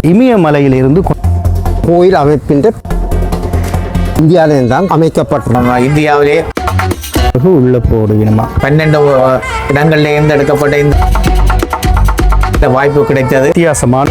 இமயமலையிலிருந்து கோயில் அமைப்பின் இந்தியாவில்தான் அமைக்கப்பட்டுள்ளன. இந்தியாவிலே உள்ள போடுவினமா 12 இடங்கள்ல இருந்து எடுக்கப்பட்ட இந்த வாய்ப்பு கிடைத்தது. வித்தியாசமான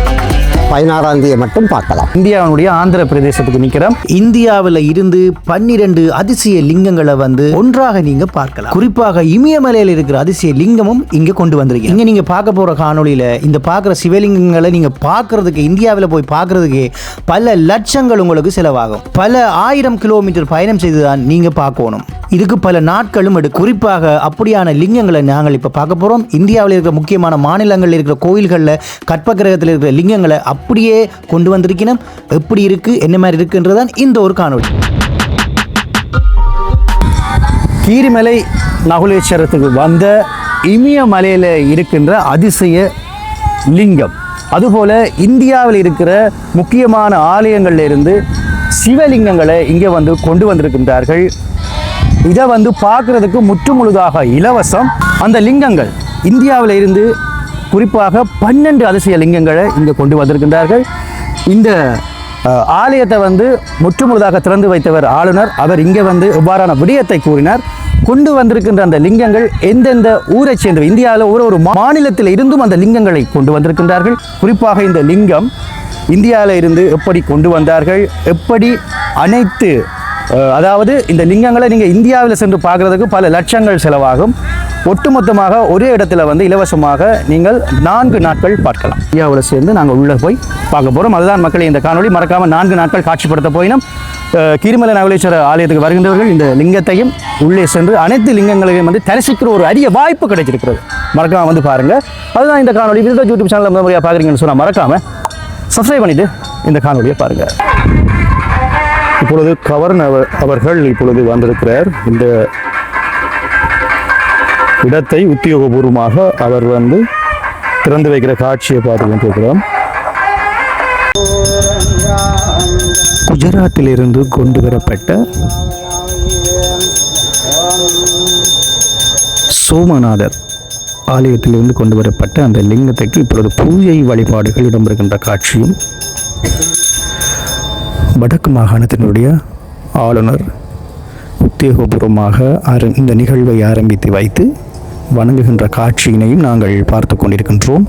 16ஆம் தேதி மட்டும் பார்க்கலாம். இந்தியாவுடைய ஆந்திர பிரதேசத்துக்கு நிக்கிறோம். இந்தியாவில் இருந்து 12 அதிசய லிங்கங்களை ஒன்றாக நீங்க பார்க்கலாம். குறிப்பாக இமயமலையில் இருக்கிற அதிசய லிங்கமும் இங்க கொண்டு வந்திருக்கீங்க. இங்க நீங்க பார்க்க போற காணொலியில இந்த பார்க்குற சிவலிங்கங்களை நீங்க பார்க்கறதுக்கு, இந்தியாவில் போய் பார்க்கறதுக்கு பல லட்சங்கள் உங்களுக்கு செலவாகும். பல 1000 கிலோமீட்டர் பயணம் செய்துதான் நீங்க பார்க்கணும். இதுக்கு பல நாட்களும் எடுக்கும். குறிப்பாக அப்படியான லிங்கங்களை நாங்கள் இப்ப பார்க்க போறோம். இந்தியாவில் இருக்கிற முக்கியமான மாநிலங்களில் இருக்கிற கோயில்களில் கற்ப கிரகத்தில் இருக்கிற லிங்கங்களை அப்படியே கொண்டு வந்திருக்கணும். எப்படி இருக்கு, என்ன மாதிரி இருக்குன்றதான் இந்த ஒரு காணொளி. கீரிமலை நகுலேஸ்வரத்துக்கு வந்த இமயமலையில் இருக்கின்ற அதிசய லிங்கம், அதுபோல இந்தியாவில் இருக்கிற முக்கியமான ஆலயங்கள்ல இருந்து சிவலிங்கங்களை இங்கே கொண்டு வந்திருக்கின்றார்கள். இதை பார்க்கறதுக்கு முற்றுமுழுதாக இலவசம். அந்த லிங்கங்கள் இந்தியாவில் இருந்து குறிப்பாக 12 அதிசய லிங்கங்களை இங்கே கொண்டு வந்திருக்கின்றார்கள். இந்த ஆலயத்தை முற்றுமுழுதாக திறந்து வைத்தவர் ஆளுநர். அவர் இங்கே எவ்வாறான விடயத்தை கூறினார். கொண்டு வந்திருக்கின்ற அந்த லிங்கங்கள் எந்தெந்த ஊரை சேர்ந்த, இந்தியாவில் ஒரு மாநிலத்தில் இருந்தும் அந்த லிங்கங்களை கொண்டு வந்திருக்கின்றார்கள். குறிப்பாக இந்த லிங்கம் இந்தியாவில் இருந்து எப்படி கொண்டு வந்தார்கள், எப்படி அனைத்து, அதாவது இந்த லிங்கங்களை நீங்கள் இந்தியாவில் சென்று பார்க்குறதுக்கு பல லட்சங்கள் செலவாகும். ஒட்டுமொத்தமாக ஒரே இடத்துல இலவசமாக நீங்கள் 4 நாட்கள் பார்க்கலாம். இந்தியாவில் சேர்ந்து நாங்கள் உள்ளே போய் பார்க்க போகிறோம். அதுதான் மக்களை இந்த காணொலி. மறக்காமல் 4 நாட்கள் காட்சிப்படுத்த போயினோம். கீரிமலை நகுலேஸ்வர ஆலயத்துக்கு வருகின்றவர்கள் இந்த லிங்கத்தையும் உள்ளே சென்று அனைத்து லிங்கங்களையும் தரிசிக்கிற ஒரு அரிய வாய்ப்பு கிடைச்சிருக்கிறது. மறக்காமல் பாருங்கள். அதுதான் இந்த காணொலி. யூடியூப் சேனலில் முதல் முறையாக பார்க்குறீங்கன்னு சொன்னால் மறக்காமல் சப்ஸ்கிரைப் பண்ணிவிட்டு இந்த காணொலியை பாருங்கள். இப்பொழுது கவர்னர் அவர்கள் இப்பொழுது வந்திருக்கிறார். இந்த இடத்தை உத்தியோகபூர்வமாக அவர் திறந்து வைக்கிற காட்சியை பார்த்து கொண்டிருக்கிறோம். குஜராத்திலிருந்து கொண்டு வரப்பட்ட சோமநாதர் ஆலயத்திலிருந்து கொண்டு வரப்பட்ட அந்த லிங்கத்துக்கு இப்பொழுது பூஜை வழிபாடுகள் இடம்பெறுகின்ற காட்சியும் வடக்கு மாகாணத்தினுடைய ஆளுநர் உத்தியோகபூர்வமாக இந்த நிகழ்வை ஆரம்பித்து வைத்து வணங்குகின்ற காட்சியினையும் நாங்கள் பார்த்து கொண்டிருக்கின்றோம்.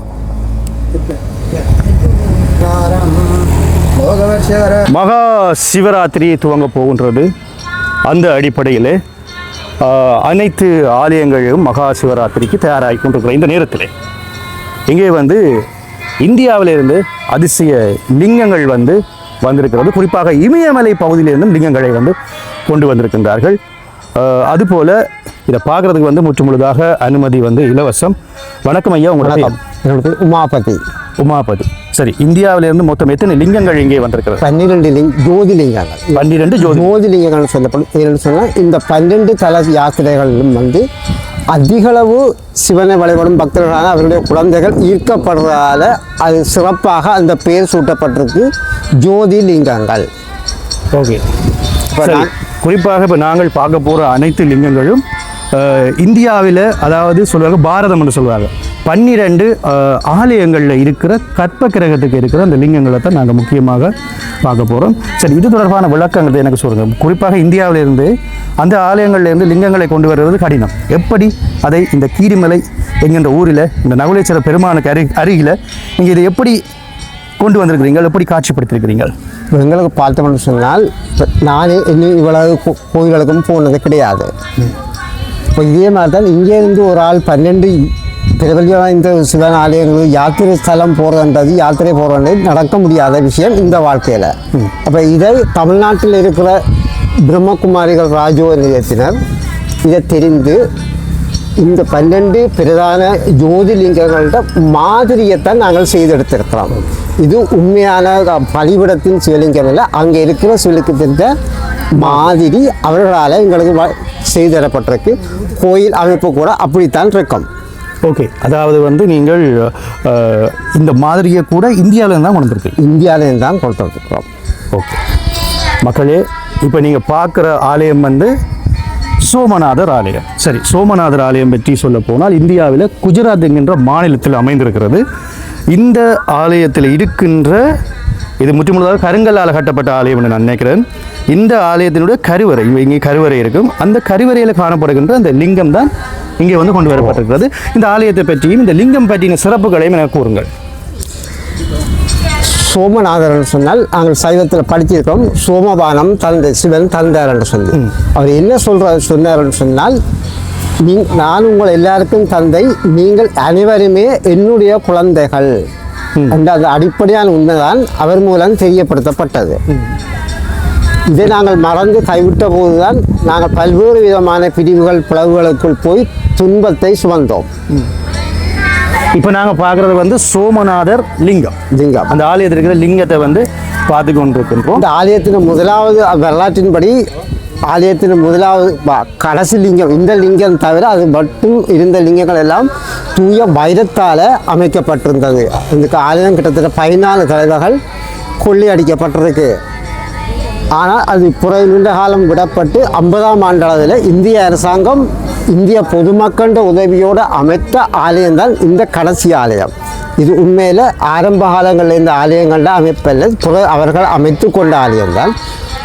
மகா சிவராத்திரி துவங்க போகின்றது. அந்த அடிப்படையில் அனைத்து ஆலயங்களும் மகா சிவராத்திரிக்கு தயாராகி கொண்டிருக்கிற இந்த நேரத்தில் இங்கே இந்தியாவிலிருந்து அதிசய லிங்கங்கள் வந்திருக்கிறது. குறிப்பாக இமயமலை பகுதியிலிருந்து லிங்கங்களை கொண்டு வந்திருக்கின்றார்கள். அதுபோல் இதை பார்க்குறதுக்கு முற்றுமுழுதாக அனுமதி இலவசம். வணக்கம் ஐயா, உங்களுடைய உமாபதி. உமாபதி, சரி. இந்தியாவிலிருந்து மொத்தம் எத்தனை லிங்கங்கள் இங்கே வந்திருக்கிறது? 12 ஜோதிலிங்கங்கள். 12 ஜோதிலிங்கங்கள் சொல்லப்படும். என்னென்னு சொன்னால் இந்த 12 தல யாத்திரைகளிலும் அதிகளவு சிவனை வழிபடும் பக்தர்களான அவருடைய குழந்தைகள் ஈர்க்கப்படுறதால அது சிறப்பாக அந்த பெயர் சூட்டப்பட்டிருக்கு ஜோதிலிங்கங்கள். ஓகே, குறிப்பாக இப்போ நாங்கள் பார்க்க போகிற அனைத்து லிங்கங்களும் இந்தியாவில், அதாவது சொல்லுவாங்க பாரதம் என்று சொல்லுவாங்க, 12 ஆலயங்களில் இருக்கிற கற்ப கிரகத்துக்கு இருக்கிற அந்த லிங்கங்களை தான் நாங்கள் முக்கியமாக பார்க்க போகிறோம். சரி, இது தொடர்பான விளக்கங்கள் எனக்கு சொல்லுங்கள். குறிப்பாக இந்தியாவிலிருந்து அந்த ஆலயங்கள்லேருந்து லிங்கங்களை கொண்டு வருவது கடினம். எப்படி அதை இந்த கீரிமலை என்கின்ற ஊரில் இந்த நகுலேஸ்வர பெருமானுக்கு அருகில் நீங்கள் இதை எப்படி கொண்டு வந்திருக்கிறீங்கள், எப்படி காட்சிப்படுத்திருக்கிறீங்கள்? எங்களுக்கு பார்த்தோம்னு சொன்னால் நானே இன்னும் இவ்வளவு கோயில்களுக்கும் போனது கிடையாது. இப்போ இதே மாதிரி தான் இங்கேருந்து ஒரு ஆள் 12 பிரபல்ய வாய்ந்த சிவன் ஆலயங்கள் யாத்திரை ஸ்தலம் போகிறதுன்றது, யாத்திரை போகிறது நடக்க முடியாத விஷயம் இந்த வாழ்க்கையில். அப்போ இதை தமிழ்நாட்டில் இருக்கிற பிரம்மகுமாரிகள் ராஜோ நிலையத்தினர் இதை தெரிந்து இந்த 12 பிரதான ஜோதிலிங்கங்களோட மாதிரியைத்தான் நாங்கள் செய்தெடுத்திருக்கிறோம். இது உண்மையான பலிபிடத்தின் சிவலிங்கம் இல்லை, அங்கே இருக்கிற சிவலிங்கத்தின் மாதிரி அவர்களால் எங்களுக்கு செய்தரப்பட்டிருக்கு. கோயில் அமைப்பு கூட அப்படித்தான் இருக்கும். ஓகே, அதாவது நீங்கள் இந்த மாதிரியை கூட இந்தியாவிலேருந்து தான் கொண்டு வந்துருக்கு. இந்தியாவிலேருந்து தான் கொண்டு வந்துருக்கிறோம். ஓகே மக்களே, இப்போ நீங்கள் பார்க்குற ஆலயம் சோமநாதர் ஆலயம். சரி, சோமநாதர் ஆலயம் பற்றி சொல்ல போனால் இந்தியாவில் குஜராத் என்கின்ற மாநிலத்தில் அமைந்திருக்கிறது. இந்த ஆலயத்தில் இருக்கின்ற இது முற்றுமுழுதாக கருங்கல்லால் கட்டப்பட்ட ஆலயம் என்று நான் நினைக்கிறேன். இந்த ஆலயத்தினுடைய கருவறை இங்கே கருவறை இருக்கும். அந்த கருவறையில் காணப்படுகின்ற அந்த லிங்கம் தான் இங்கே வந்து கொண்டு வரப்பட்டிருக்கிறது. இந்த ஆலயத்தை பற்றியும் இந்த லிங்கம் பற்றின சிறப்புகளையும் எனக்கு கூறுங்கள். சோமநாதர் என்று சொன்னால் நாங்கள் சைவத்தில் படிச்சிருக்கோம். சோமபானம் தந்தை சிவன் தந்தார் என்று சொல்லி அவர் என்ன சொன்னார் என்று சொன்னால், நான் உங்கள் எல்லாருக்கும் தந்தை, நீங்கள் அனைவருமே என்னுடைய குழந்தைகள் என்ற அது அடிப்படையான உண்மைதான் அவர் மூலம் தெரியப்படுத்தப்பட்டது. இதை நாங்கள் மறந்து கைவிட்ட போதுதான் நாங்கள் பல்வேறு விதமான பிரிவுகள் பிளவுகளுக்குள் போய் துன்பத்தை சுமந்தோம். இப்போ நாங்கள் பார்க்குறது வந்து சோமநாதர் லிங்கம். அந்த ஆலயத்தில் இருக்கிற லிங்கத்தை வந்து பார்த்து கொண்டிருக்கின்றோம். இந்த ஆலயத்தின் முதலாவது வரலாற்றின்படி ஆலயத்தின் முதலாவது கடைசி லிங்கம் இந்த லிங்கம் தவிர அது மட்டும் இருந்த லிங்கங்கள் எல்லாம் தூய வைரத்தால் அமைக்கப்பட்டிருந்தது. இந்த ஆலயம் கிட்டத்தட்ட 14 தலைவர்கள் கொள்ளையடிக்கப்பட்டிருக்கு. ஆனால் அது நீண்ட காலம் விடப்பட்டு 50ஆம் ஆண்டளவில் இந்திய அரசாங்கம் இந்திய பொதுமக்கள உதவியோடு அமைத்த ஆலயம்தான் இந்த கடைசி ஆலயம். இது உண்மையில் ஆரம்ப காலங்களில் இந்த ஆலயங்களில் அமைப்பல்ல, அவர்கள் அமைத்து கொண்ட ஆலயம்தான்.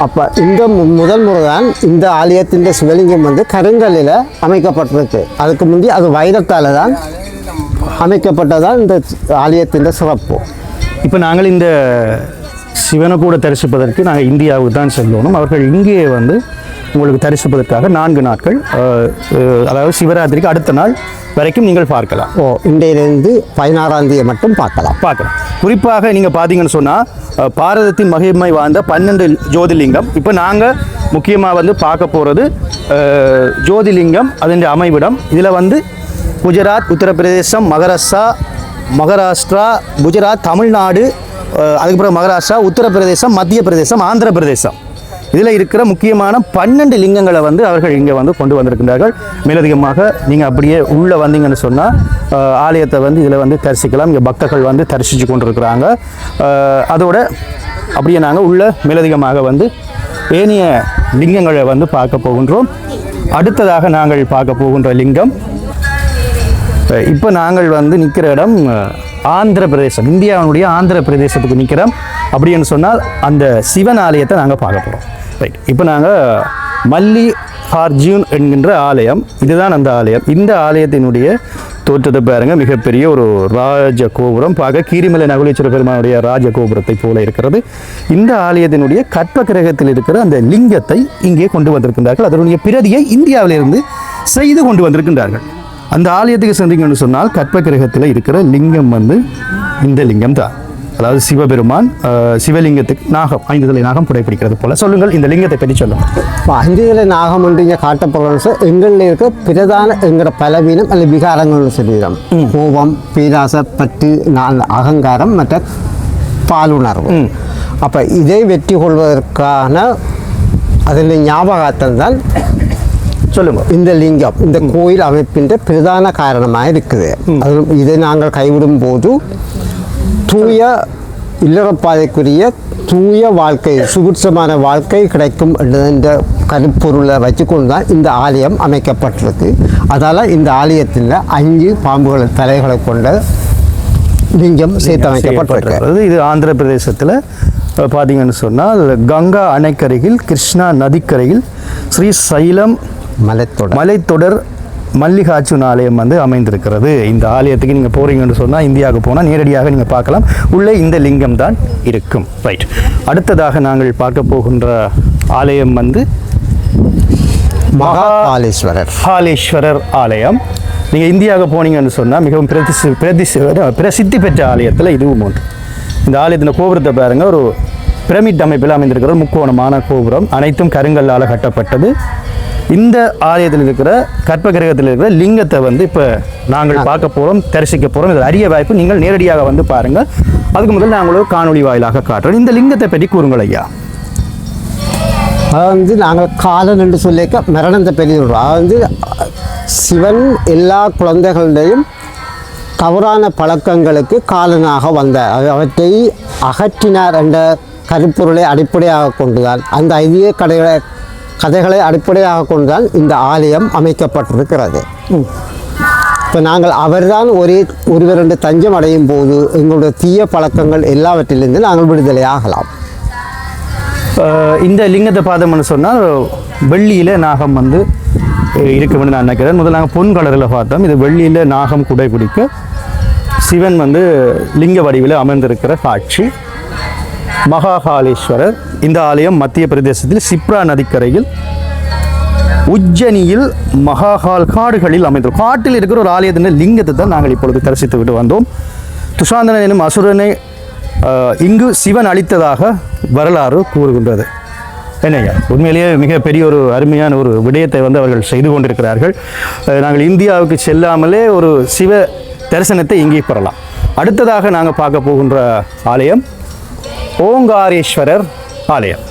அப்போ இந்த முதல் முறை தான் இந்த ஆலயத்தின் சிவலிங்கம் வந்து கருங்கல்லில் அமைக்கப்பட்டிருக்கு. அதுக்கு முந்தைய அது வைரத்தால் தான் அமைக்கப்பட்டதான் இந்த ஆலயத்தின் சிறப்பு. இப்போ நாங்கள் இந்த சிவனை கூட தரிசிப்பதற்கு நாங்கள் இந்தியாவுக்கு தான் செல்லணும். அவர்கள் இங்கே வந்து உங்களுக்கு தரிசிப்பதற்காக 4 நாட்கள், அதாவது சிவராத்திரிக்கு அடுத்த நாள் வரைக்கும் நீங்கள் பார்க்கலாம். இன்றையிலிருந்து 16ஆம் தேதி மட்டும் பார்க்கலாம். குறிப்பாக நீங்கள் பார்த்தீங்கன்னு சொன்னால் பாரதத்தின் மகிமை வாய்ந்த 12 ஜோதிலிங்கம். இப்போ நாங்கள் முக்கியமாக வந்து பார்க்க போகிறது ஜோதிலிங்கம், அதன் அமைவிடம். இதில் வந்து குஜராத், உத்தரப்பிரதேசம், மகாராஷ்டிரா, குஜராத், தமிழ்நாடு, அதுக்கப்புறம் மகாராஷ்டிரா, உத்தரப்பிரதேசம், மத்திய பிரதேசம், ஆந்திர பிரதேசம், இதில் இருக்கிற முக்கியமான 12 லிங்கங்களை வந்து அவர்கள் இங்கே வந்து கொண்டு வந்திருக்கின்றார்கள். மேலதிகமாக நீங்கள் அப்படியே உள்ளே வந்தீங்கன்னு சொன்னால் ஆலயத்தை வந்து இதில் வந்து தரிசிக்கலாம். இங்கே பக்தர்கள் வந்து தரிசித்து கொண்டிருக்கிறாங்க. அதோட அப்படியே நாங்கள் உள்ள மேலதிகமாக வந்து ஏனைய லிங்கங்களை வந்து பார்க்க போகின்றோம். அடுத்ததாக நாங்கள் பார்க்க போகின்ற லிங்கம், இப்போ நாங்கள் வந்து நிற்கிற இடம் ஆந்திர பிரதேசம், இந்தியாவுடைய ஆந்திர பிரதேசத்துக்கு நிற்கிறோம். அப்படின்னு சொன்னால் அந்த சிவன் ஆலயத்தை நாங்கள் பார்க்க போகிறோம். ரைட், இப்போ நாங்கள் மல்லிகார்ஜுன் என்கின்ற ஆலயம், இதுதான் அந்த ஆலயம். இந்த ஆலயத்தினுடைய தோற்றத்தை பாருங்க, மிகப்பெரிய ஒரு ராஜ கோபுரம், பார்க்க கீரிமலை நகுலேஸ்வர பெருமானுடைய ராஜ கோபுரத்தை போல இருக்கிறது. இந்த ஆலயத்தினுடைய கற்ப கிரகத்தில் இருக்கிற அந்த லிங்கத்தை இங்கே கொண்டு வந்திருக்கின்றார்கள். அதனுடைய பிரதியை இந்தியாவிலிருந்து செய்து கொண்டு வந்திருக்கின்றார்கள். அந்த ஆலயத்துக்கு சென்றீங்கன்னு சொன்னால் கற்ப கிரகத்தில் இருக்கிற லிங்கம் வந்து இந்த லிங்கம் தான். அதாவது சிவபெருமான் சிவலிங்கத்துக்கு நாகம், 5 தலை நாகம் புடைப்பிடிக்கிறது போல. சொல்லுங்கள், இந்த லிங்கத்தை பற்றி சொல்லுங்கள். 5 தலை நாகம் என்று இங்கே காட்டப்படுறது எங்களில் இருக்க பிரதான என்கிற பலவீனம் அல்லது விகாரங்கள் சொல்லிடும். கோபம், பேராசை, பற்று, அகங்காரம் மற்ற பாலுணர்வு. அப்போ இதை வெற்றி கொள்வதற்கான அதில் ஞாபகத்தில் தான் சொல்லுங்க இந்த லிங்கம், இந்த கோயில் அமைப்பின் பிரதான காரணமாக இருக்குது. அது இதை நாங்கள் கைவிடும் போது தூய இல்லறப்பாதைக்குரிய தூய வாழ்க்கை, சுபிட்சமான வாழ்க்கை கிடைக்கும் என்ற கருப்பொருளை வச்சுக்கொண்டு தான் இந்த ஆலயம் அமைக்கப்பட்டிருக்கு. அதால் இந்த ஆலயத்தில் 5 பாம்புகள் தலைகளை கொண்ட லிங்கம் சேர்த்து அமைக்கப்பட்டிருக்கிறது. இது ஆந்திர பிரதேசத்தில் பார்த்தீங்கன்னு சொன்னால் கங்கா அணைக்கரையில், கிருஷ்ணா நதிக்கரையில் ஸ்ரீ சைலம் மலைத்தொடர் மல்லிகார்ஜுன் ஆலயம் வந்து அமைந்திருக்கிறது. இந்த ஆலயத்துக்கு நீங்கள் போகிறீங்கன்னு சொன்னால் இந்தியாவுக்கு போனால் நேரடியாக நீங்கள் பார்க்கலாம். உள்ளே இந்த லிங்கம் தான் இருக்கும். ரைட், அடுத்ததாக நாங்கள் பார்க்க போகின்ற ஆலயம் வந்து மகாகாலேஸ்வரர் ஆலயம். நீங்கள் இந்தியாவுக்கு போனீங்கன்னு சொன்னால் மிகவும் பிரசித்தி பெற்ற ஆலயத்தில் இதுவும் ஒன்று. இந்த ஆலயத்தின் கோபுரத்தை பாருங்கள், ஒரு பிரமிட் அமைப்பில் அமைந்திருக்கிற முக்கோணமான கோபுரம், அனைத்தும் கருங்கல்லால் கட்டப்பட்டது. இந்த ஆலயத்தில் இருக்கிற கற்ப கிரகத்தில் இருக்கிற லிங்கத்தை வந்து இப்போ நாங்கள் பார்க்க போகிறோம், தரிசிக்க போகிறோம். இதில் அரிய வாய்ப்பு, நீங்கள் நேரடியாக வந்து பாருங்கள். அதுக்கு முதல் நாங்கள் ஒரு காணொலி வாயிலாக காட்டுறோம். இந்த லிங்கத்தை பற்றி கூறுங்கள் ஐயா. அதை வந்து நாங்கள் காலன் என்று சொல்லிக்க மரணத்தை பற்றி சொல்கிறோம். அது வந்து சிவன் எல்லா குழந்தைகளுடையும் தவறான பழக்கங்களுக்கு காலனாக வந்தார், அவற்றை அகற்றினார் என்ற கருப்பொருளை அடிப்படையாக கொண்டுதான், அந்த ஐதிய கதைகளை அடிப்படையாக கொண்டுதான் இந்த ஆலயம் அமைக்கப்பட்டிருக்கிறது. இப்போ நாங்கள் அவர்தான் ஒருவர் என்று தஞ்சம் அடையும் போது எங்களுடைய தீய பழக்கங்கள் எல்லாவற்றிலிருந்து நாங்கள் விடுதலை ஆகலாம். இந்த லிங்கத்தை பார்த்தோம்னு சொன்னால் வெள்ளியில் நாகம் வந்து இருக்கும்னு நான் நினைக்கிறேன். முதல்ல நாங்கள் பொன் கலரில் பார்த்தோம். இது வெள்ளியில் நாகம் குடை பிடிக்க சிவன் வந்து லிங்க வடிவில் அமர்ந்திருக்கிற காட்சி. மகாகாலேஸ்வரர். இந்த ஆலயம் மத்திய பிரதேசத்தில் சிப்ரா நதிக்கரையில் உஜ்ஜனியில் மகாகால் காடுகளில் அமைந்தோம். காட்டில் இருக்கிற ஒரு ஆலயத்தின் லிங்கத்தை தான் நாங்கள் இப்பொழுது தரிசித்து விட்டு வந்தோம். துஷாந்தனன் எனும் அசுரனை இங்கு சிவன் அளித்ததாக வரலாறு கூறுகின்றது. என்னையா, உண்மையிலேயே மிகப்பெரிய ஒரு அருமையான ஒரு விடயத்தை வந்து அவர்கள் செய்து கொண்டிருக்கிறார்கள். நாங்கள் இந்தியாவுக்கு செல்லாமலே ஒரு சிவ தரிசனத்தை இங்கே பெறலாம். அடுத்ததாக நாங்கள் பார்க்க போகின்ற ஆலயம் ஓங்காரேஸ்வரர் ஆலயம்.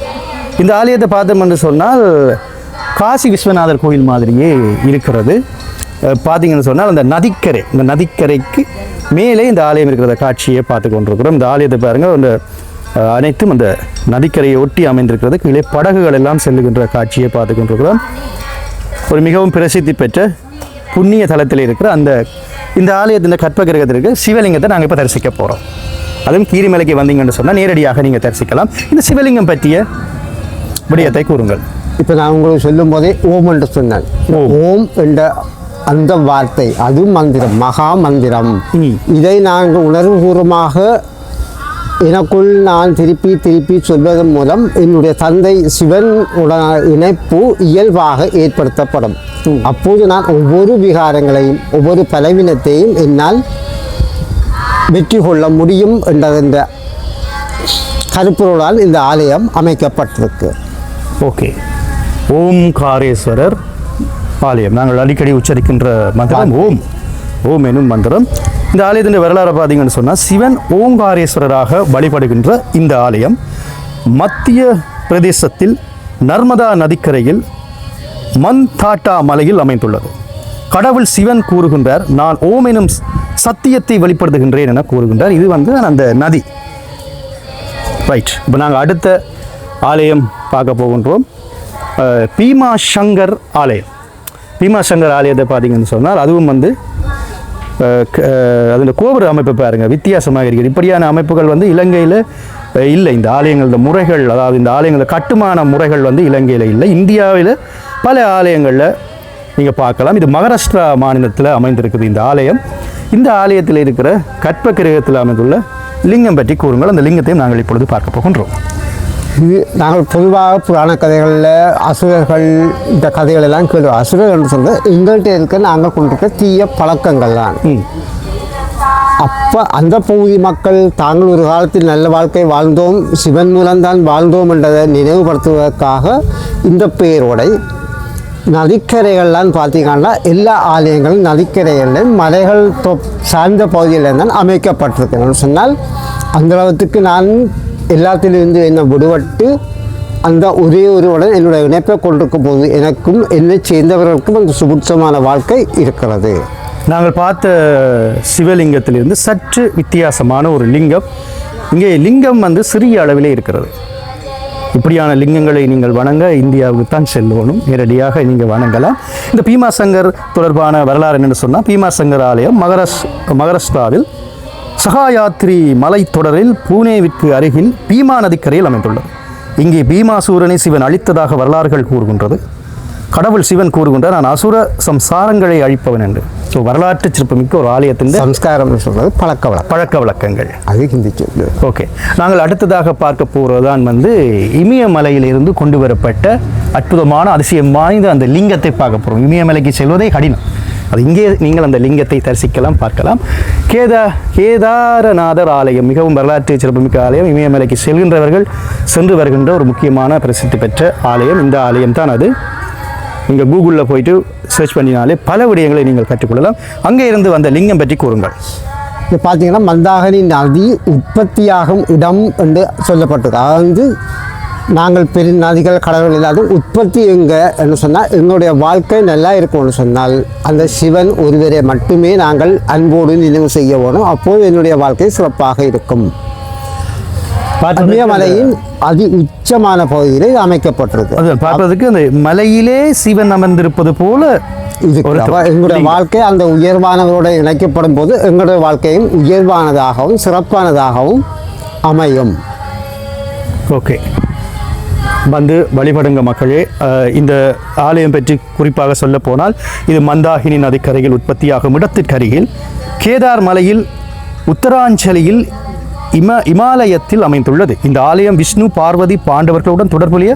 இந்த ஆலயத்தை பார்த்தோம் என்று சொன்னால் காசி விஸ்வநாதர் கோயில் மாதிரியே இருக்கிறது. பார்த்தீங்கன்னு சொன்னால் அந்த நதிக்கரை, இந்த நதிக்கரைக்கு மேலே இந்த ஆலயம் இருக்கிற காட்சியை பார்த்து கொண்டிருக்கிறோம். இந்த ஆலயத்தை பாருங்கள், அந்த அனைத்தும் அந்த நதிக்கரையை ஒட்டி அமைந்திருக்கிறது. கீழே படகுகள் எல்லாம் செல்லுகின்ற காட்சியை பார்த்து கொண்டிருக்கிறோம். ஒரு மிகவும் பிரசித்தி பெற்ற புண்ணிய தலத்தில் இருக்கிற இந்த ஆலயத்தின் கற்பகிரகத்தில் இருக்கிற சிவலிங்கத்தை நாங்கள் இப்போ தரிசிக்க போகிறோம். அதுவும் கீரிமலைக்கு வந்தீங்கன்னு சொன்னால் நேரடியாக நீங்கள் தரிசிக்கலாம். இந்த சிவலிங்கம் பற்றிய விடயத்தை கூறுங்கள். இப்போ நான் உங்களுக்கு சொல்லும் போதே ஓம் என்று சொன்னேன். ஓம் என்ற அந்த வார்த்தை அது மந்திரம், மகா மந்திரம். இதை நாங்கள் உணர்வுபூர்வமாக எனக்குள் நான் திருப்பி சொல்வதன் மூலம் என்னுடைய தந்தை சிவன் இணைப்பு இயல்பாக ஏற்படுத்தப்படும். அப்போது நான் ஒவ்வொரு விகாரங்களையும் ஒவ்வொரு பலவீனத்தையும் என்னால் வெற்றி கொள்ள முடியும் என்ற கருப்பொருளால் இந்த ஆலயம் அமைக்கப்பட்டிருக்கு. ஓகே, ஓம்காரேஸ்வரர் ஆலயம் நாங்கள் அடிக்கடி உச்சரிக்கின்ற மந்திரம் ஓம். ஓம் எனும் மந்திரம். இந்த ஆலயத்தின் வரலாறு பார்த்தீங்கன்னு சொன்னால் சிவன் ஓங்காரேஸ்வரராக வழிபடுகின்ற இந்த ஆலயம் மத்திய பிரதேசத்தில் நர்மதா நதிக்கரையில் மந்தாட்டா மலையில் அமைந்துள்ளது. கடவுள் சிவன் கூறுகின்றார், நான் ஓம் எனும் சத்தியத்தை வெளிப்படுத்துகின்றேன் என கூறுகின்றார். இது வந்து அந்த நதி. ரைட், இப்போ நாங்கள் அடுத்த ஆலயம் பார்க்க போகின்றோம். பீமா சங்கர் ஆலயம். பீமா சங்கர் ஆலயத்தை பார்த்தீங்கன்னு சொன்னால் அதுவும் வந்து அதில் கோபுர அமைப்பு பாருங்கள், வித்தியாசமாக இருக்குது. இப்படியான அமைப்புகள் வந்து இலங்கையில் இல்லை. இந்த ஆலயங்களோட முறைகள், அதாவது இந்த ஆலயங்களோட கட்டுமான முறைகள் வந்து இலங்கையில் இல்லை. இந்தியாவில் பல ஆலயங்களில் நீங்கள் பார்க்கலாம். இது மகாராஷ்டிரா மாநிலத்தில் அமைந்திருக்குது இந்த ஆலயம். இந்த ஆலயத்தில் இருக்கிற கற்ப கிரகத்தில் அமைந்துள்ள லிங்கம் பற்றி கூறுங்கள். அந்த லிங்கத்தையும் நாங்கள் இப்பொழுது பார்க்க போகின்றோம். இது நாங்கள் பொதுவாக புராண கதைகளில் அசுரர்கள் இந்த கதைகள் எல்லாம் கேள்வோம். அசுரர் என்று சொல்ல எங்கள்கிட்ட இருக்க நாங்கள் கொண்டிருக்க தீய பழக்கங்கள் தான். அப்போ அந்த பகுதி மக்கள் தாங்கள் ஒரு காலத்தில் நல்ல வாழ்க்கை வாழ்ந்தோம், சிவன் மூலம்தான் வாழ்ந்தோம் என்றதை நினைவுபடுத்துவதற்காக இந்த பெயரோடை நதிக்கரைகள்லாம் பார்த்தீங்கன்னா எல்லா ஆலயங்களும் நதிக்கரைகளில் மலைகள் சார்ந்த பகுதியில் தான் அமைக்கப்பட்டிருக்கேன் சொன்னால் அந்த அளவுக்கு நான் எல்லாத்திலிருந்து என்னை விடுபட்டு அந்த ஒரே ஒருவருடன் என்னுடைய இணைப்பை கொண்டிருக்கும் போது எனக்கும் என்னை சேர்ந்தவர்களுக்கும் அந்த சுபிட்சமான வாழ்க்கை இருக்கிறது. நாங்கள் பார்த்த சிவலிங்கத்திலிருந்து சற்று வித்தியாசமான ஒரு லிங்கம். இங்கே லிங்கம் வந்து சிறிய அளவிலே இருக்கிறது. இப்படியான லிங்கங்களை நீங்கள் வணங்க இந்தியாவுக்கு தான் செல்லணும். நேரடியாக நீங்கள் வணங்கலாம். இந்த பீமா சங்கர் தொடர்பான வரலாறு என்னென்னு சொன்னால், பீமா சங்கர் ஆலயம் மகாராஷ்டிராவில் சகாயாத்ரி மலைத்தொடரில் பூனேவிற்கு அருகில் பீமா நதிக்கரையில் அமைந்துள்ளது. இங்கே பீமாசூரனை சிவன் அழித்ததாக வரலாறுகள் கூறுகின்றது. கடவுள் சிவன் கூறுகின்றார், நான் அசுர சம்சாரங்களை அழிப்பவன் என்று. ஸோ வரலாற்று சிறப்புமிக்க ஒரு ஆலயத்தின் சம்ஸ்காரம் சொல்வது பழக்க வழக்கங்கள் அது ஹிந்தி சொல்லு. ஓகே, நாங்கள் அடுத்ததாக பார்க்க போகிறதான் வந்து இமயமலையிலிருந்து கொண்டு வரப்பட்ட அற்புதமான அதிசயம் வாய்ந்த அந்த லிங்கத்தை பார்க்க போகிறோம். இமயமலைக்கு செல்வதே கடினம். அது இங்கே நீங்கள் அந்த லிங்கத்தை தரிசிக்கலாம், பார்க்கலாம். கேதாரநாதர் ஆலயம் மிகவும் வரலாற்று சிறப்புமிக்க ஆலயம். இமயமலைக்கு செல்கின்றவர்கள் சென்று வருகின்ற ஒரு முக்கியமான பிரசித்தி பெற்ற ஆலயம். இந்த ஆலயம் தான் அது. நீங்கள் கூகுளில் போயிட்டு சர்ச் பண்ணினாலே பல விடயங்களை நீங்கள் கற்றுக்கொள்ளலாம். அங்கே இருந்து வந்த லிங்கம் பற்றி கூறுங்கள். இது பார்த்தீங்கன்னா மந்தாகினி நதி உற்பத்தியாகும் இடம் என்று சொல்லப்பட்டது. அதாவது நாங்கள் பெரிய நதிகள் கடல்கள் இல்லாத உற்பத்தி எங்கே என்று சொன்னால் எங்களுடைய வாழ்க்கை நல்லா இருக்கும்னு சொன்னால் அந்த சிவன் ஒருவரை மட்டுமே நாங்கள் அன்போடு நினைவு செய்ய வேணும். அப்போது என்னுடைய வாழ்க்கை சிறப்பாக இருக்கும். இமயமலையின் அதி உச்சமான பகுதியில் இது அமைக்கப்பட்டிருக்கு. அது பார்ப்பதற்கு அந்த மலையிலே சிவன் அமர்ந்திருப்பது போல இருக்கு. எங்களுடைய வாழ்க்கை அந்த உயர்வானவரோட இணைக்கப்படும் போது எங்களுடைய வாழ்க்கையும் உயர்வானதாகவும் சிறப்பானதாகவும் அமையும். ஓகே, வந்து வழிபடுங்க மக்களே. இந்த ஆலயம் பற்றி குறிப்பாக சொல்ல போனால் இது மந்தாகினி நதிக்கரையில் உற்பத்தியாகும் இடத்திற்கருகில் கேதார் மலையில் உத்தராஞ்சலியில் இமாலயத்தில் அமைந்துள்ளது. இந்த ஆலயம் விஷ்ணு, பார்வதி, பாண்டவர்களுடன் தொடர்புடைய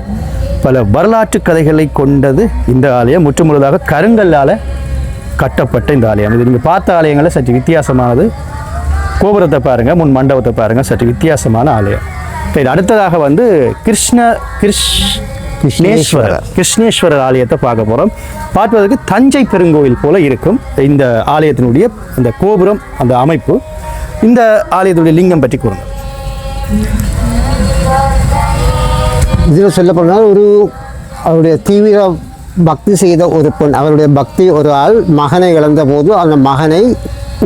பல வரலாற்று கதைகளை கொண்டது. இந்த ஆலயம் முற்றுமுழுதாக கருங்கல்லால் கட்டப்பட்ட இந்த ஆலயம். இது நீங்கள் பார்த்த ஆலயங்களை சற்று வித்தியாசமானது. கோபுரத்தை பாருங்கள், முன் மண்டபத்தை பாருங்கள், சற்று வித்தியாசமான ஆலயம். சரி, அடுத்ததாக வந்து கிருஷ்ணேஸ்வரர் ஆலயத்தை பார்க்க போகிறோம். பார்ப்பதற்கு தஞ்சை பெருங்கோவில் போல இருக்கும் இந்த ஆலயத்தினுடைய அந்த கோபுரம், அந்த அமைப்பு. இந்த ஆலயத்துடைய லிங்கம் பற்றி கூறுங்க. இதில் சொல்ல போனால் அவருடைய தீவிர பக்தி செய்த ஒரு பெண், அவருடைய பக்தி ஒரு ஆள் மகனை இழந்த போது அந்த மகனை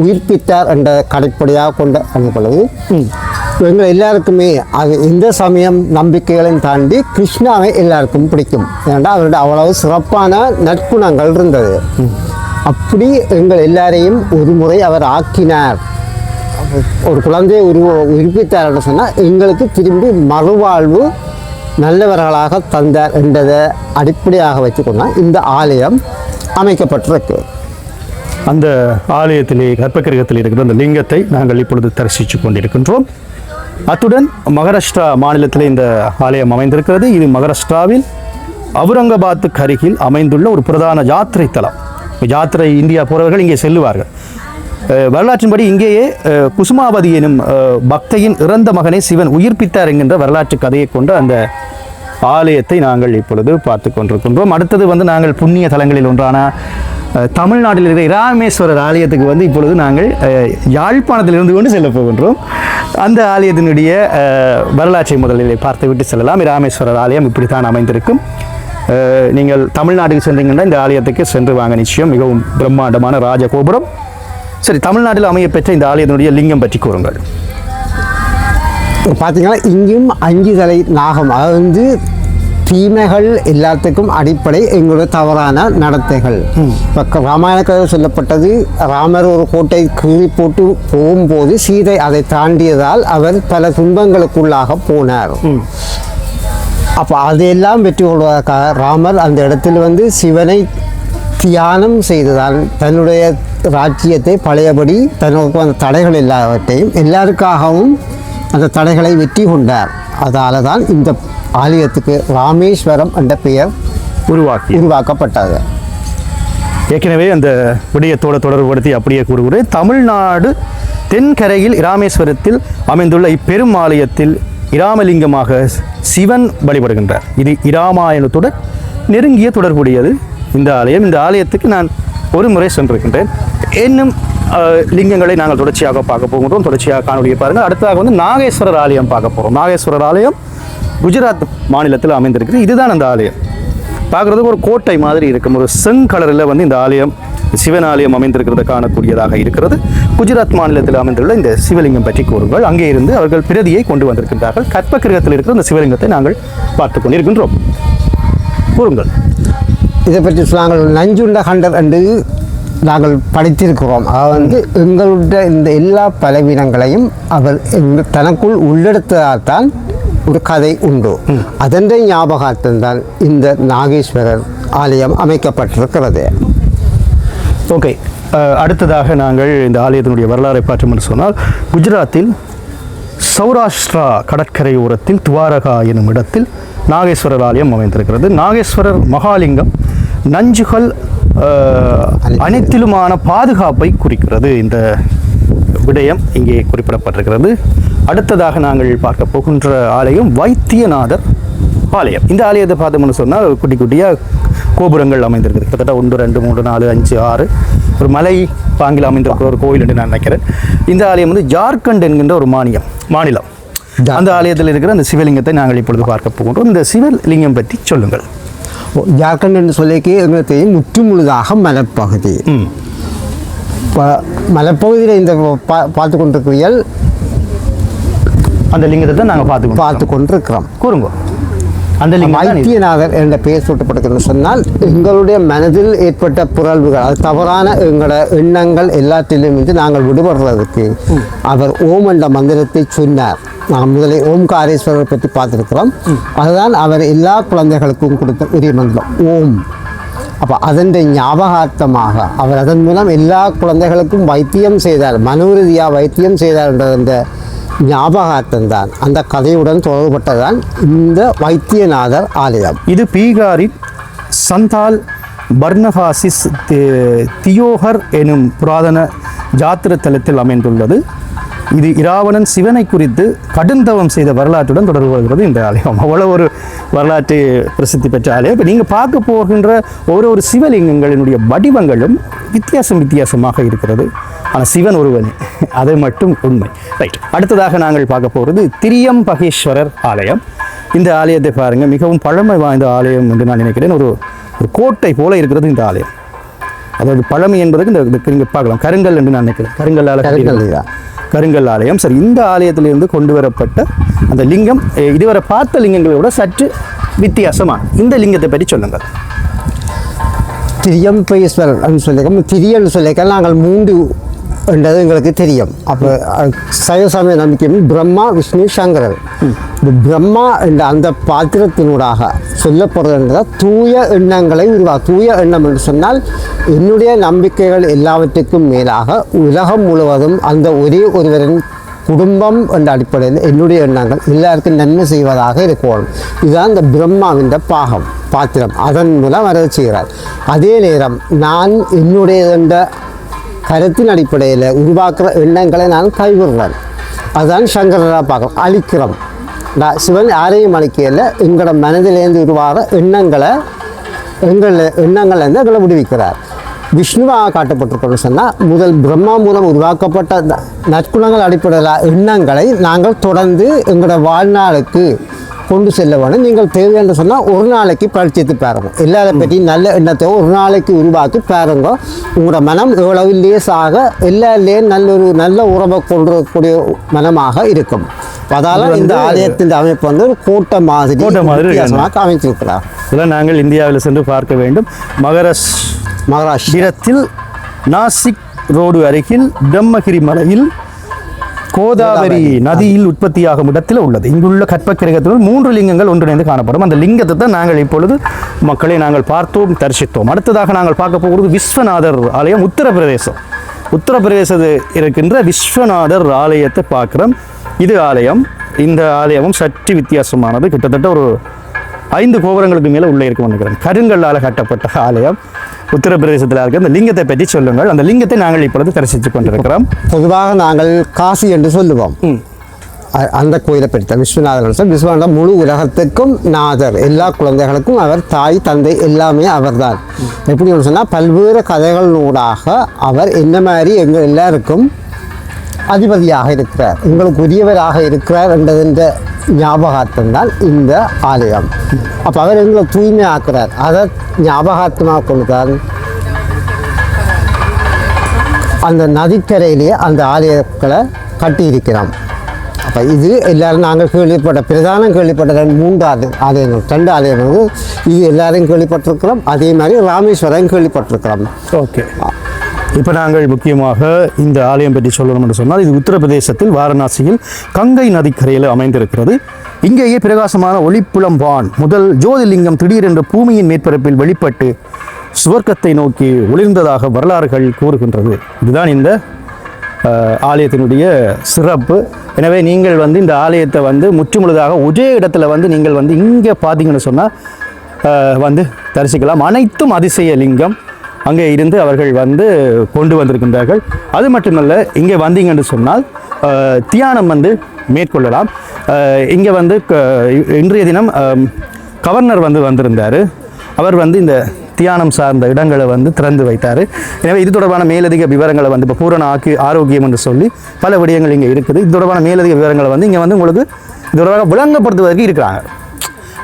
உயிர்ப்பித்தார் என்ற கடைப்படியாக கொண்ட பொழுது எங்கள் எல்லாருக்குமே அது இந்த சமயம் நம்பிக்கைகளையும் தாண்டி கிருஷ்ணாவை எல்லாருக்கும் பிடிக்கும். ஏன்னா அவருடைய அவ்வளவு சிறப்பான நற்குணங்கள் இருந்தது. அப்படி எங்கள் எல்லாரையும் ஒரு முறை அவர் ஆக்கினார், ஒரு குழந்தையை உயிர்ப்பித்தார் என்று சொன்னால் எங்களுக்கு திரும்பி மறுவாழ்வு நல்லவர்களாக தந்தார் என்றதை அடிப்படையாக வச்சுக்கொண்டால் இந்த ஆலயம் அமைக்கப்பட்டிருக்கு. அந்த ஆலயத்திலே கர்ப்பகிரகத்தில் இருக்கிற அந்த லிங்கத்தை நாங்கள் இப்பொழுது தரிசித்து கொண்டிருக்கின்றோம். அத்துடன் மகாராஷ்டிரா மாநிலத்தில் இந்த ஆலயம் அமைந்திருக்கிறது. இது மகாராஷ்டிராவில் அவுரங்காபாத்துக்கு அருகில் அமைந்துள்ள ஒரு பிரதான யாத்திரை தலம். யாத்திரை இந்தியா போறவர்கள் இங்கே செல்லுவார்கள். வரலாற்றின்படி இங்கேயே குசுமாவதி எனும் பக்தையின் இறந்த மகனை சிவன் உயிர்ப்பித்தார் என்கின்ற வரலாற்று கதையை கொண்ட அந்த ஆலயத்தை நாங்கள் இப்பொழுது பார்த்து கொண்டிருக்கின்றோம். அடுத்தது வந்து நாங்கள் புண்ணிய தலங்களில் ஒன்றான தமிழ்நாட்டில் இருக்கிற இராமேஸ்வரர் ஆலயத்துக்கு வந்து இப்பொழுது நாங்கள் யாழ்ப்பாணத்தில் இருந்து கொண்டு செல்ல போகின்றோம். அந்த ஆலயத்தினுடைய வரலாற்றை முதலில் பார்த்து விட்டு செல்லலாம். இராமேஸ்வரர் ஆலயம் இப்படித்தான் அமைந்திருக்கும். நீங்கள் தமிழ்நாட்டுக்கு சென்றீங்கன்னா இந்த ஆலயத்துக்கு சென்று வாங்க நிச்சயம். மிகவும் பிரம்மாண்டமான ராஜகோபுரம். சரி, தமிழ்நாட்டில் அமையப்பெற்ற இந்த ஆலயத்தினுடைய லிங்கம் பற்றி கூறுங்கள். பார்த்தீங்கன்னா இங்கேயும் 5 தலை நாகம், அது வந்து தீமைகள் எல்லாத்துக்கும் அடிப்படை எங்களுடைய தவறான நடத்தைகள். இப்போ ராமாயண கதை சொல்லப்பட்டது, ராமர் ஒரு கோட்டை கீறி போட்டு போகும்போது சீதை அதை தாண்டியதால் அவர் பல துன்பங்களுக்குள்ளாக போனார். அப்போ அதையெல்லாம் வெற்றி கொள்வதற்காக ராமர் அந்த இடத்தில் வந்து சிவனை தியானம் செய்ததால் தன்னுடைய ராஜ்யத்தை பழையபடி தனக்கு அந்த தடைகள் எல்லாவற்றையும் எல்லாருக்காகவும் அந்த தடைகளை வெற்றி கொண்டார். அதால தான் இந்த ஆலயத்துக்கு ராமேஸ்வரம் என்ற பெயர் உருவாக்கப்பட்டது. ஏற்கனவே அந்த விடயத்தோடு தொடர்புபடுத்தி அப்படியே கூறுகிறேன். தமிழ்நாடு தென்கரையில் இராமேஸ்வரத்தில் அமைந்துள்ள இப்பெரும் ஆலயத்தில் இராமலிங்கமாக சிவன் வழிபடுகின்றார். இது இராமாயணத்துடன் நெருங்கிய தொடர்புடையது இந்த ஆலயம். இந்த ஆலயத்துக்கு நான் ஒரு முறை சென்றிருக்கின்றேன். இன்னும் லிங்கங்களை நாங்கள் தொடர்ச்சியாக பார்க்க போகின்றோம். தொடர்ச்சியாக காணொலியை பாருங்கள். அடுத்ததாக வந்து நாகேஸ்வரர் ஆலயம் பார்க்க போகிறோம். நாகேஸ்வரர் ஆலயம் குஜராத் மாநிலத்தில் அமைந்திருக்குது. இதுதான் அந்த ஆலயம். பார்க்குறதுக்கு ஒரு கோட்டை மாதிரி இருக்கும். ஒரு செங்கலரில் வந்து இந்த ஆலயம், சிவன் ஆலயம் அமைந்திருக்கிறத காணக்கூடியதாக இருக்கிறது. குஜராத் மாநிலத்தில் அமைந்துள்ள இந்த சிவலிங்கம் பற்றி கூறுங்கள். அங்கே இருந்து அவர்கள் பிரதியை கொண்டு வந்திருக்கின்றார்கள். கற்பகிரகத்தில் இருக்கிற இந்த சிவலிங்கத்தை நாங்கள் பார்த்து கொண்டிருக்கின்றோம். கூறுங்கள். இதை பற்றி நாங்கள் நஞ்சுண்ட கண்டர் என்று நாங்கள் படித்திருக்கிறோம். அது வந்து எங்களுடைய இந்த எல்லா பலவீனங்களையும் அவர் தனக்குள் உள்ளெடுத்ததால் தான் ஒரு கதை உண்டு. அதன் ஞாபகத்தில் தான் இந்த நாகேஸ்வரர் ஆலயம் அமைக்கப்பட்டிருக்கிறது. ஓகே, அடுத்ததாக நாங்கள் இந்த ஆலயத்தினுடைய வரலாறை பார்த்தோம் என்று சொன்னால், குஜராத்தில் சௌராஷ்டிரா கடற்கரையோரத்தில் துவாரகா எனும் இடத்தில் நாகேஸ்வரர் ஆலயம் அமைந்திருக்கிறது. நாகேஸ்வரர் மகாலிங்கம் நஞ்சுகள் அனைத்திலுமான பாதுகாப்பை குறிக்கிறது. இந்த விடயம் இங்கே குறிப்பிடப்பட்டிருக்கிறது. அடுத்ததாக நாங்கள் பார்க்க போகின்ற ஆலயம் வைத்தியநாதர் ஆலயம். இந்த ஆலயத்தை பார்த்தோம்னு சொன்னால் குட்டி குட்டியாக கோபுரங்கள் அமைந்திருக்குது. கிட்டத்தட்ட 1, 2, 3, 4, 5, 6 ஒரு மலை பாங்கில் அமைந்திருக்கிற ஒரு கோவில் என்று நான் நினைக்கிறேன். இந்த ஆலயம் வந்து ஜார்க்கண்ட் என்கின்ற ஒரு மாநிலம். அந்த ஆலயத்தில் இருக்கிற அந்த சிவலிங்கத்தை நாங்கள் இப்பொழுது பார்க்க போகின்றோம். இந்த சிவலிங்கம் பற்றி சொல்லுங்கள். ஜார்க்கண்ட் என்று சொல்லிக்கு எங்களுக்கு முற்றுமுழுதாக மலைப்பகுதி. மலைப்பகுதியில் இந்த பார்த்து கொண்டிருக்கிறீர்கள். அந்த லிங்கத்தை தான் நாங்கள் பார்த்து கொண்டிருக்கிறோம். கூறுங்க. அந்த லிங்கம் தான் இது. வைத்தியநாதர் என்ற பெயர் சூட்டப்பட்டிருக்கிறது சொன்னால் எங்களுடைய மனதில் ஏற்பட்ட புரள்வுகள், அது தவறான எங்களோட எண்ணங்கள் எல்லாத்திலும் இருந்து நாங்கள் விடுபடுறதுக்கு அவர் ஓம் என்ற மந்திரத்தை சொன்னார். நாம் முதலில் ஓம்காரேஸ்வரரை பற்றி பார்த்துருக்கிறோம். அதுதான் அவர் எல்லா குழந்தைகளுக்கும் கொடுத்த உரிய மந்திரம் ஓம். அப்போ அதன் ஞாபகார்த்தமாக அவர் அதன் மூலம் எல்லா குழந்தைகளுக்கும் வைத்தியம் செய்தார், மனோரீதியாக வைத்தியம் செய்தார் என்ற அந்த ஞாபகார்த்தம் தான், அந்த கதையுடன் தொடர்பட்டதான் இந்த வைத்தியநாதர் ஆலயம். இது பீகாரின் சந்தால் பர்னஹாசிஸ் தியோஹர் எனும் புராதன ஜாத்திர தலத்தில் அமைந்துள்ளது. இது இராவணன் சிவனை குறித்து கடுந்தவம் செய்த வரலாற்றுடன் தொடர்பு கொள்கிறது இந்த ஆலயம். அவ்வளோ ஒரு வரலாற்று பிரசித்தி பெற்ற ஆலயம். இப்போ நீங்கள் பார்க்க போகின்ற ஒரு சிவலிங்கங்களினுடைய வடிவங்களும் வித்தியாசமாக இருக்கிறது. ஆனால் சிவன் ஒருவனே, அது மட்டும் உண்மை. ரைட், அடுத்ததாக நாங்கள் பார்க்க போகிறது திரியம்பகேஸ்வரர் ஆலயம். இந்த ஆலயத்தை பாருங்கள், மிகவும் பழமை வாய்ந்த ஆலயம் என்று நான் நினைக்கிறேன். ஒரு கோட்டை போல இருக்கிறது இந்த ஆலயம். அதாவது பழமை என்பதற்கு இந்த இங்கே பார்க்கலாம், கருங்கல் என்று நான் நினைக்கிறேன். கருங்கல் ஆலயம். சரி, இந்த ஆலயத்திலிருந்து கொண்டு வரப்பட்ட அந்த லிங்கம் இதுவரை பார்த்த லிங்கங்களை விட சற்று வித்தியாசமான இந்த லிங்கத்தை பற்றி சொல்லுங்கள். திரியம்பகேஸ்வரர் சொல்லியிருக்கோம். திரியன்னு சொல்லியிருக்க நாங்கள் 3 என்றது எங்களுக்கு தெரியும். அப்போ சைவ சமய நம்பிக்கையும் பிரம்மா விஷ்ணு சங்கரர். இந்த பிரம்மா என்ற அந்த பாத்திரத்தினூடாக சொல்லப்படுறது தூய எண்ணங்களை தூய எண்ணம் என்று சொன்னால் என்னுடைய நம்பிக்கைகள் எல்லாவற்றுக்கும் மேலாக உலகம் முழுவதும் அந்த ஒரே ஒருவரின் குடும்பம் என்ற அடிப்படையில் என்னுடைய எண்ணங்கள் எல்லாருக்கும் நன்மை செய்வதாக இருக்கணும். இதுதான் இந்த பிரம்மாவின் பாத்திரம். அதன் மூலம் வர செய்கிறார். அதே நேரம் நான் என்னுடைய என்ற கருத்தின் அடிப்படையில் உருவாக்குற எண்ணங்களை நான் கைவிடுறேன். அதுதான் சங்கரராக பார்க்குறோம். அழிக்கிறோம். நான் சிவன் யாரையும் அழிக்கல, எங்களோட மனதிலேருந்து உருவாகிற எண்ணங்கள்லேருந்து எங்களை விடுவிக்கிறார். விஷ்ணுவாக காட்டப்பட்டிருக்கோம்னு சொன்னால் முதல் பிரம்மா மூலம் உருவாக்கப்பட்ட நற்குணங்கள் அடிப்படையில் எண்ணங்களை நாங்கள் தொடர்ந்து எங்களோட வாழ்நாளுக்கு கொண்டு செல்ல வேணும். நீங்கள் தேவை என்று சொன்னால் ஒரு நாளைக்கு பரிச்சயத்து பாருங்க. எல்லாரை பற்றி நல்ல எண்ணத்தை ஒரு நாளைக்கு உருவாக்கி பாருங்க. உங்களோட மனம் எவ்வளவு லேசாக எல்லாருலேயும் நல்ல உறவை கொண்டிருக்கக்கூடிய மனமாக இருக்கும். அதால இந்த ஆலயத்தின் அமைப்பு வந்து ஒரு கோட்டை மாதிரி அமைத்திருக்கிறார். இதெல்லாம் நாங்கள் இந்தியாவில் சென்று பார்க்க வேண்டும். மகாராஷ்டிரத்தில் நாசிக் ரோடு அருகில் பிரம்மகிரி மலையில் கோதாவரி நதியில் உற்பத்தியாகும் இடத்தில் உள்ளது. இங்குள்ள கற்பக்கிரகத்துடன் 3 லிங்கங்கள் ஒன்றிணைந்து காணப்படும். அந்த லிங்கத்தை தான் நாங்கள் இப்பொழுது மக்களை நாங்கள் பார்த்தோம், தரிசித்தோம். அடுத்ததாக நாங்கள் பார்க்க போகிறது விஸ்வநாதர் ஆலயம். உத்தரப்பிரதேசத்தில் இருக்கின்ற விஸ்வநாதர் ஆலயத்தை பார்க்குறோம். இது ஆலயம். இந்த ஆலயமும் சற்று வித்தியாசமானது. கிட்டத்தட்ட ஒரு 5 கோபுரங்களுக்கு மேலே உள்ளே இருக்கும் நினைக்கிறேன். கருங்கல்லால் கட்டப்பட்ட ஆலயம் உத்தரப்பிரதேசத்தில் இருக்க. அந்த லிங்கத்தை பற்றி சொல்லுங்கள். அந்த லிங்கத்தை நாங்கள் இப்பொழுது தரிசித்து கொண்டிருக்கிறோம். பொதுவாக நாங்கள் காசி என்று சொல்லுவோம். அந்த கோயிலை பற்றி விஸ்வநாதர் முழு உலகத்துக்கும் நாதர், எல்லா குழந்தைகளுக்கும் அவர் தாய் தந்தை எல்லாமே அவர் தான். எப்படி சொன்னால் பல்வேறு கதைகளூடாக அவர் என்ன மாதிரி எங்கள் எல்லாருக்கும் அதிபதியாக இருக்கிறார், எங்களுக்கு உரியவராக இருக்கிறார் என்றதின்ற ஞாபகார்த்தம் தான் இந்த ஆலயம். அப்போ அவர் எங்களை தூய்மையாக்குறார். அதை ஞாபகார்த்தமாக கொண்டுதான் அந்த நதிக்கரையிலேயே அந்த ஆலயங்களை கட்டியிருக்கிறோம். அப்போ இது எல்லாரும் நாங்கள் பிரதானம் கேள்விப்பட்ட 3 ஆலயங்கள், 2 ஆலயங்கள் இது எல்லாரும் கேள்விப்பட்டிருக்கிறோம். அதே மாதிரி ராமேஸ்வரம் கேள்விப்பட்டிருக்கிறோம். ஓகே, இப்போ நாங்கள் முக்கியமாக இந்த ஆலயம் பற்றி சொல்லணும் என்று சொன்னால், இது உத்தரப்பிரதேசத்தில் வாரணாசியில் கங்கை நதிக்கரையில் அமைந்திருக்கிறது. இங்கேயே பிரகாசமான ஒளிப்புலம்பான் முதல் ஜோதிலிங்கம் திடீரென்று பூமியின் மேற்பரப்பில் வெளிப்பட்டு சுவர்க்கத்தை நோக்கி ஒளிர்ந்ததாக வரலாறுகள் கூறுகின்றது. இதுதான் இந்த ஆலயத்தினுடைய சிறப்பு. எனவே நீங்கள் இந்த ஆலயத்தை முற்றுமுழுதாக ஒரே இடத்துல நீங்கள் இங்கே பார்த்தீங்கன்னு சொன்னால் தரிசிக்கலாம். அனைத்தும் அதிசய லிங்கம் அங்கே இருந்து அவர்கள் கொண்டு வந்திருக்கின்றார்கள். அது மட்டுமல்ல, இங்கே வந்தீங்கன்னு சொன்னால் தியானம் மேற்கொள்ளலாம். இங்கே இன்றைய தினம் கவர்னர் வந்திருந்தார். அவர் இந்த தியானம் சார்ந்த இடங்களை திறந்து வைத்தார். எனவே இது தொடர்பான மேலதிக விவரங்களை இப்போ பூரண ஆரோக்கியம் என்று சொல்லி பல விடயங்கள் இங்கே இருக்குது. இது தொடர்பான மேலதிக விவரங்களை இங்கே உங்களுக்கு இது தொடர்பாக விளங்கப்படுத்துவதற்கு இருக்கிறாங்க.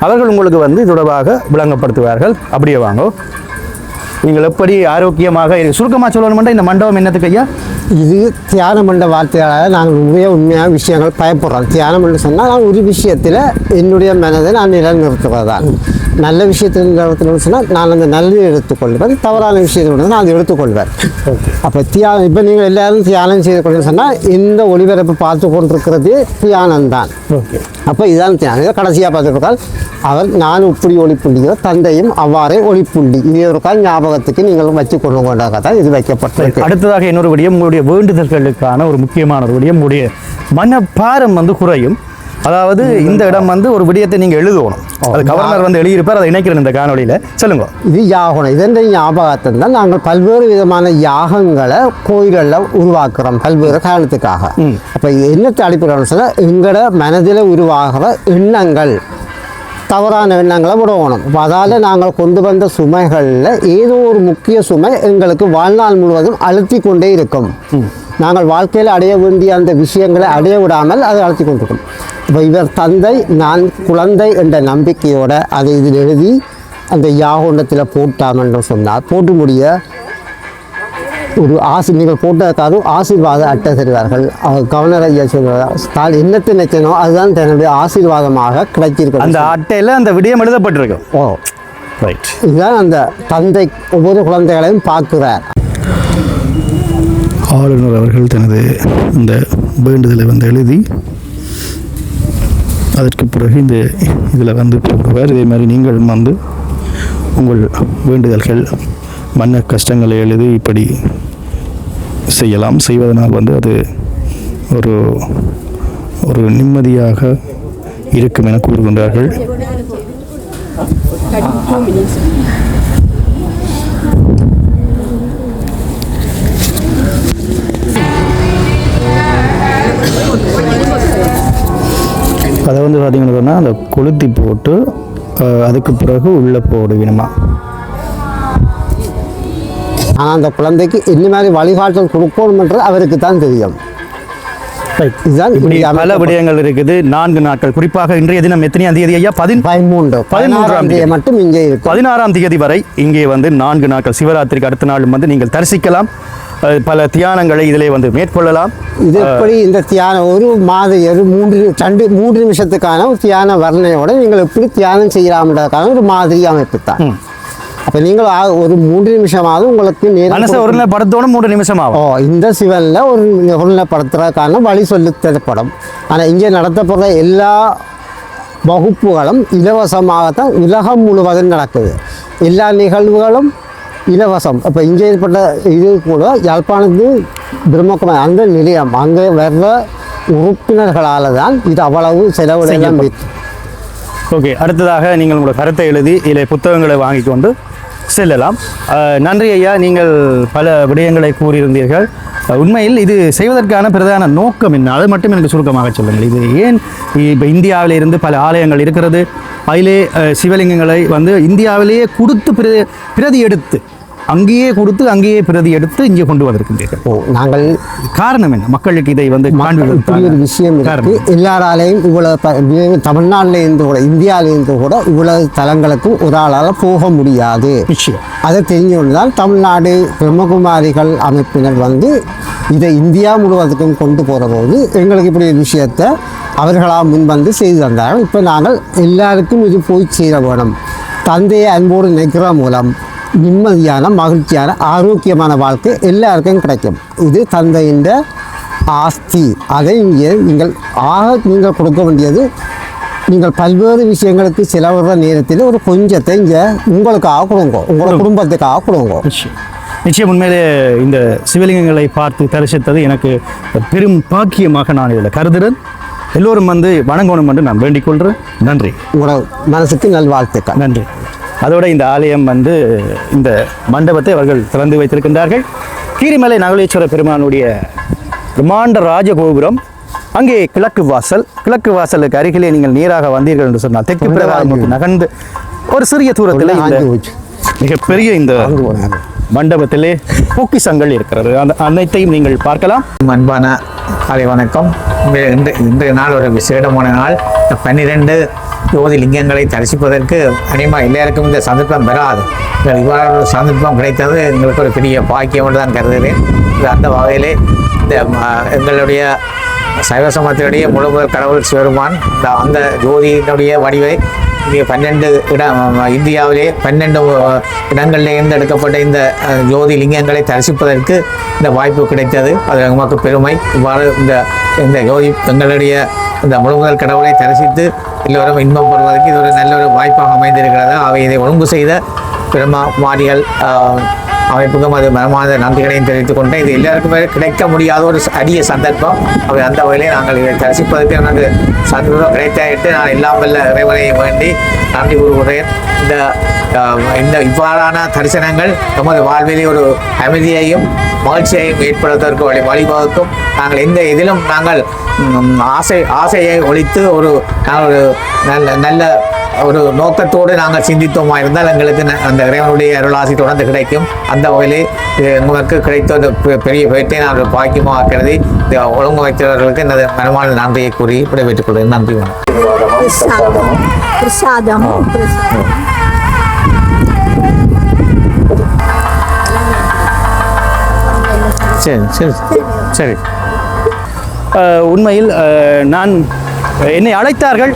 அவர்கள் உங்களுக்கு இது தொடர்பாக விளங்கப்படுத்துவார்கள். அப்படியே வாங்க. நீங்கள் எப்படி ஆரோக்கியமாக சுருக்கமாக சொல்லணும்னா, இந்த மண்டபம் என்னத்துக்கு ஐயா? இது தியானம் என்ற வார்த்தையால் நாங்கள் உண்மையான விஷயங்கள் பயப்படுறோம். தியானம் என்று சொன்னால் நான் ஒரு விஷயத்தில் என்னுடைய மனதை நான் நிலைநிறுத்துவதுதான். நல்ல விஷயத்தில் நிலைநிறுத்தணும்னு சொன்னால் நான் அந்த நல்லதை எடுத்துக்கொள்வேன், தவறான விஷயத்தை நான் அதை எடுத்துக்கொள்வேன். அப்போ தியானம் இப்போ நீங்கள் எல்லாரும் தியானம் செய்து கொண்டு சொன்னால் இந்த ஒளிபரப்பு பார்த்து கொண்டிருக்கிறது தியானம்தான். அப்போ இதுதான் தியானம். இதை கடைசியாக பார்த்துருக்கால் அவர் நான் இப்படி ஒளிப்புள்ளியோ தந்தையும் அவ்வாறே ஒளிப்புள்ளி இது ஒரு கால் ஞாபகத்துக்கு நீங்கள் வச்சு கொண்டு கொண்டாக தான் இது வைக்கப்பட்டிருக்கு. அடுத்ததாக இன்னொரு விடயம், உங்களுடைய வேண்டுதல்களுக்கான ஒரு முக்கியமான ஒரு விடயம், உங்களுடைய மனப்பாரம் குறையும். அதாவது இந்த இடம் ஒரு விடயத்தை நீங்க எழுதணும். அது கவர்னர் எழுதியிருப்பார், அதை இணைக்கிறேன் இந்த காணொலியில. சொல்லுங்க. இது யாகனம். இதன் ஞாபகத்தை தான் நாங்கள் பல்வேறு விதமான யாகங்களை கோயில்களில் உருவாக்குறோம் பல்வேறு காரணத்துக்காக. அப்போ என்னத்தை அடிப்படையில் சொன்னால் எங்களோட மனதில் உருவாகிற எண்ணங்கள் தவறான எண்ணங்களை விடணும். அதால் நாங்கள் கொண்டு வந்த சுமைகளில் ஏதோ ஒரு முக்கிய சுமை எங்களுக்கு வாழ்நாள் முழுவதும் அழுத்தி கொண்டே இருக்கும். நாங்கள் வாழ்க்கையில் அடைய வேண்டிய அந்த விஷயங்களை அடைய விடாமல் அதை அழுத்தி கொண்டிருக்கும். இப்போ இவர் தந்தை நான் குழந்தை என்ற நம்பிக்கையோடு அதை இதில் எழுதி அந்த யாகோண்டத்தில் போட்டாம் என்று சொன்னால் போட்டு முடிய ஒரு நீங்கள் போட்டதுக்காக ஆசீர்வாத அட்டை தருவார்கள். கவர்னர் ஐயா சொல்வார் என்னத்தை நினைச்சனோ அதுதான் தன்னுடைய ஆசீர்வாதமாக கிடைச்சிருக்கு. அந்த அட்டையில் அந்த விடயம் எழுதப்பட்டிருக்கும். ஓ ரைட். இதுதான் அந்த தந்தை ஒவ்வொரு குழந்தைகளையும் பார்க்கிறார். ஆளுநர் அவர்கள் தனது இந்த வேண்டுதலை எழுதி அதற்கு பிறகு இந்த இதில் போடுவார். இதே மாதிரி நீங்களும் உங்கள் வேண்டுதல்கள் மன கஷ்டங்களை எழுதி இப்படி செய்யலாம். செய்வதனால் அது ஒரு ஒரு நிம்மதியாக இருக்கும் என கூறுகின்றார்கள். அதை பார்த்தீங்கன்னு சொன்னால் அந்த கொளுத்தி போட்டு அதுக்கு பிறகு உள்ளே போடுவினுமா. ஆனால் அந்த குழந்தைக்கு என்ன மாதிரி வழிகாட்டல் கொடுக்கணும்ன்றது அவருக்கு தான் தெரியும். இதுதான் பல விடயங்கள் இருக்குது. 4 நாட்கள், குறிப்பாக இன்றைய தினம் எத்தனையாம் தேதி ஐயா? 13ஆம் தேதி மட்டும் இங்கே 16ஆம் தேதி வரை இங்கே 4 நாட்கள் சிவராத்திரிக்கு அடுத்த நாள் நீங்கள் தரிசிக்கலாம். பல தியானங்களை இதிலே மேற்கொள்ளலாம். இது எப்படி இந்த தியானம் ஒரு மாதிரி 3 நிமிஷத்துக்கான ஒரு தியான வர்ணனையோட நீங்கள் எப்படி தியானம் செய்யலாம்ன்றதுக்கான ஒரு மாதிரி அமைப்பு தான். அப்போ நீங்கள் ஒரு 3 நிமிஷமாவது உங்களுக்கு ஒருநிலைப்படுத்தணும். 3 நிமிஷம் ஆகும். இந்த சிவனில் ஒரு ஒருநிலைப்படுத்துறதுக்கான வழி சொல்லி தரப்படும். ஆனால் இங்கே நடத்தப்படுற எல்லா வகுப்புகளும் இலவசமாகத்தான் உலகம் முழுவதும் நடக்குது. எல்லா நிகழ்வுகளும் இலவசம். இப்போ இங்கே ஏற்பட்ட இது கூட யாழ்ப்பாணத்து பிரம்மகுமார் அந்த நிலையம் அங்கே வர்ற உறுப்பினர்களால் தான் இது அவ்வளவு செலவுலாம். ஓகே, அடுத்ததாக நீங்கள் உங்களோட கருத்தை எழுதி இதில் புத்தகங்களை வாங்கி கொண்டு செல்லலாம். நன்றி ஐயா, நீங்கள் பல விடயங்களை கூறியிருந்தீர்கள். உண்மையில் இது செய்வதற்கான பிரதான நோக்கம் என்ன, அது மட்டும் எனக்கு சுருக்கமாக சொல்லுங்கள். இது ஏன் இப்போ இந்தியாவில் இருந்து பல ஆலயங்கள் இருக்கிறது, அதிலே சிவலிங்கங்களை இந்தியாவிலேயே கொடுத்து பிரதி எடுத்து அங்கேயே கொடுத்து அங்கேயே பிரதி எடுத்து இங்கே கொண்டு வந்திருக்கின்றீர்கள். நாங்கள் காரணம் என்ன? மக்களுக்கு இதை ஒரு விஷயம் இருக்கு. எல்லாராலையும் இவ்வளவு தமிழ்நாட்டிலேருந்து கூட இந்தியாவிலேருந்து கூட இவ்வளவு தலங்களுக்கு ஒரு ஆளால் போக முடியாது. அதை தெரிஞ்சோன்னுதான் தமிழ்நாடு பிரம்மகுமாரிகள் அமைப்பினர் இதை இந்தியா முழுவதுக்கும் கொண்டு போகிற போது எங்களுக்கு இப்படி ஒரு விஷயத்தை அவர்களாக முன் செய்து தந்தார்கள். இப்போ நாங்கள் எல்லாருக்கும் இது போய் சேர வேணும். தந்தையை அன்போடு நினைக்கிற மூலம் நிம்மதியான மகிழ்ச்சியான ஆரோக்கியமான வாழ்க்கை எல்லாருக்கும் கிடைக்கும். இது தந்தையின் ஆஸ்தி. அதை இங்கே நீங்கள் கொடுக்க வேண்டியது நீங்கள் பல்வேறு விஷயங்களுக்கு செலவிடுற நேரத்தில் ஒரு கொஞ்சத்தை இங்கே உங்களுக்காக கொடுங்க, உங்களோட குடும்பத்துக்காக கொடுங்க. நிச்சயம் உண்மையிலே இந்த சிவலிங்கங்களை பார்த்து தரிசித்தது எனக்கு பெரும் பாக்கியமாக நான் இதில் கருதுகிறேன். எல்லோரும் வணங்கணும் என்று நான் வேண்டிக் கொள்கிறேன். நன்றி. உங்களோட மனசுக்கு நல்வாழ்த்துக்கள். நன்றி. அதோட இந்த ஆலயம் இந்த மண்டபத்தை அவர்கள் திறந்து வைத்திருக்கின்றார்கள். கீரிமலை நகுலேஸ்வர பெருமானுடைய பிரம்மாண்ட ராஜகோபுரம், அங்கே கிழக்கு வாசலுக்கு அருகிலே நீங்கள் நேராக வந்தீர்கள் என்று சொன்னால் தெற்கு பிரகாரம் நகர்ந்து ஒரு சிறிய தூரத்தில் இந்த மிகப்பெரிய இந்த மண்டபத்திலே பொக்கிஷங்கள் இருக்கிறது. அந்த அனைத்தையும் நீங்கள் பார்க்கலாம். அன்பான காலை வணக்கம். இன்றைய நாள் ஒரு விசேடமான நாள். 12 ஜோதிலிங்கங்களை தரிசிப்பதற்கு அநேகமாக எல்லாருக்கும் இந்த சந்தர்ப்பம் பெறாது. இவ்வாறு ஒரு சந்தர்ப்பம் கிடைத்தது எங்களுக்கு ஒரு பெரிய பாக்கியம் என்று தான் கருதுகிறேன். அந்த வகையிலே இந்த எங்களுடைய சைவ சமயத்தினுடைய முழுமுதல் கடவுள் சிவருமான் அந்த ஜோதியினுடைய வடிவை 12 இந்தியாவிலே 12 இடங்களில் இருந்து எடுக்கப்பட்ட இந்த ஜோதி லிங்கங்களை தரிசிப்பதற்கு இந்த வாய்ப்பு கிடைத்தது. அது நமக்கு பெருமை. இவ்வாறு இந்த ஜோதி எங்களுடைய இந்த முழுமுதல் கடவுளை தரிசித்து எல்லோரும் இன்பம் பெறுவதற்கு இது ஒரு நல்ல ஒரு வாய்ப்பாக அமைந்திருக்கிறது. அவை இதை ஒழுங்கு செய்த பிரம்மா குமாரிகள் அமைப்புக்கும் அது மனமார்ந்த நன்றிகளையும் தெரிவித்துக் கொண்டேன். இது எல்லாருக்குமே கிடைக்க முடியாத ஒரு அரிய சந்தர்ப்பம். அவை அந்த வகையிலே நாங்கள் இதை தரிசிப்பதற்கு எனக்கு சந்தர்ப்பம் கிடைத்து நான் எல்லாம் வல்ல இறைவனை வேண்டி நன்றி கூறுகிறேன். இந்த இவ்வாறான தரிசனங்கள் நமது வாழ்விலே ஒரு அமைதியையும் மகிழ்ச்சியையும் ஏற்படுவதற்கு வழிவகுக்கும். நாங்கள் எந்த இதிலும் நாங்கள் ஆசையை ஒழித்து நாங்கள் ஒரு நல்ல ஒரு நோக்கத்தோடு நாங்கள் சிந்தித்தோமா இருந்தால் எங்களுக்கு அந்த இறைவனுடைய அருளாசி தொடர்ந்து கிடைக்கும். அந்த வகையிலே எங்களுக்கு கிடைத்த ஒரு பெரிய பேட்டை நான் ஒரு பாக்கியமாக கருதி ஒழுங்கு வைத்தவர்களுக்கு இந்த மனமான நன்றியை கூறி விடைபெற்றுக் கொள்கிறேன். நன்றி. சரி சரி சரி. உண்மையில் என்னை அழைத்தார்கள்.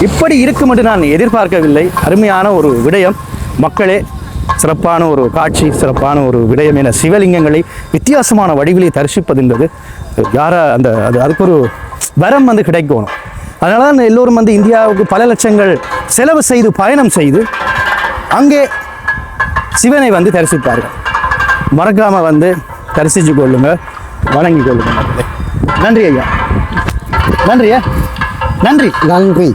இப்படி இருக்கும் என்று நான் எதிர்பார்க்கவில்லை. அருமையான ஒரு விடயம். மக்களே, சிறப்பான ஒரு காட்சி, சிறப்பான ஒரு விடயம் என சிவலிங்கங்களை வித்தியாசமான வடிவிலே தரிசிப்பது என்பது அதுக்கு ஒரு வரம் கிடைக்கணும். அதனால தான் எல்லோரும் இந்தியாவுக்கு பல லட்சங்கள் செலவு செய்து பயணம் செய்து அங்கே சிவனை தரிசிப்பார்கள். மறக்காமல் தரிசித்து கொள்ளுங்க, வணங்கி கொள்ளுங்க. நன்றி ஐயா. நன்றியா. நன்றி.